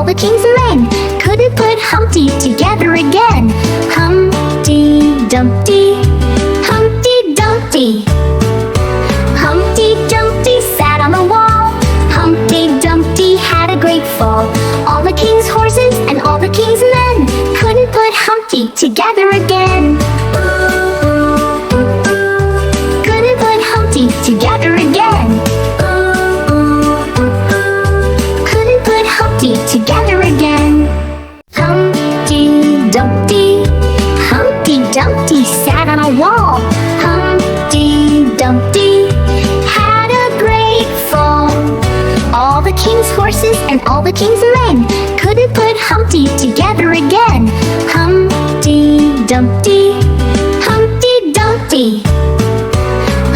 all the king's men couldn't put Humpty together again. Humpty Dumpty, Humpty Dumpty. Humpty Dumpty sat on the wall. Humpty Dumpty had a great fall. All the king's horses and all the king's men couldn't put Humpty together again. Couldn't put Humpty together again. Couldn't put Humpty together again. Humpty Dumpty, Humpty Dumpty sat on a wall. Humpty Dumpty had a great fall. All the king's horses and all the king's men couldn't put Humpty together again. Humpty Dumpty, Humpty Dumpty.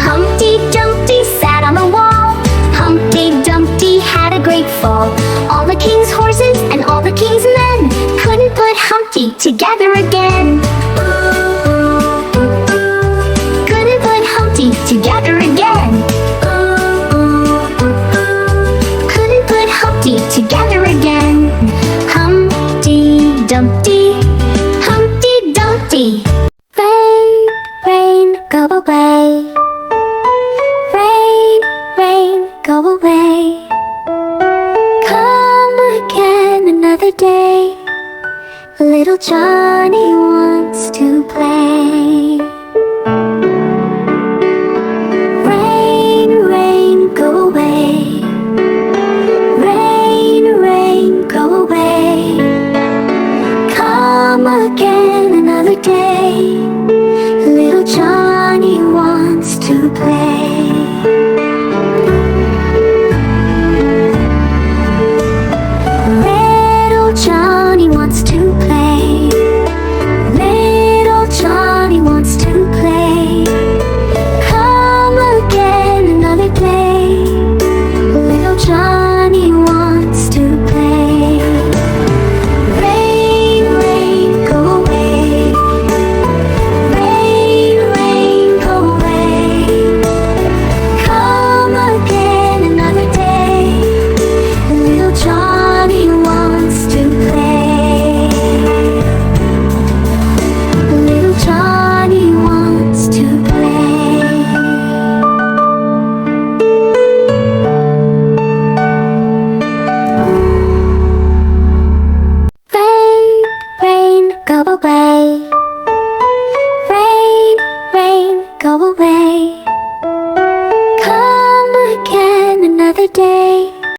Humpty Dumpty sat on the wall. Humpty Dumpty had a great fall. All the king's horses and all the king's men couldn't put Humpty together again. Couldn't put Humpty together again. Couldn't put Humpty together again. Humpty Dumpty, Humpty Dumpty. Rain, rain, go away. Rain, rain, go away. Come again another day. Little Johnny wants to play. Rain, rain, go away. Rain, rain, go away. Come again another day. Little Johnny wants to play. Little Johnny wants to play. Little Johnny wants to play. Come again another day. Little Johnny wants to play. Rain, rain, go away. Rain, rain, go away. Come again another day. Little Johnny wants to play. Little Johnny wants to play. Rain, rain, go away. Rain, rain, go away. Come again another day.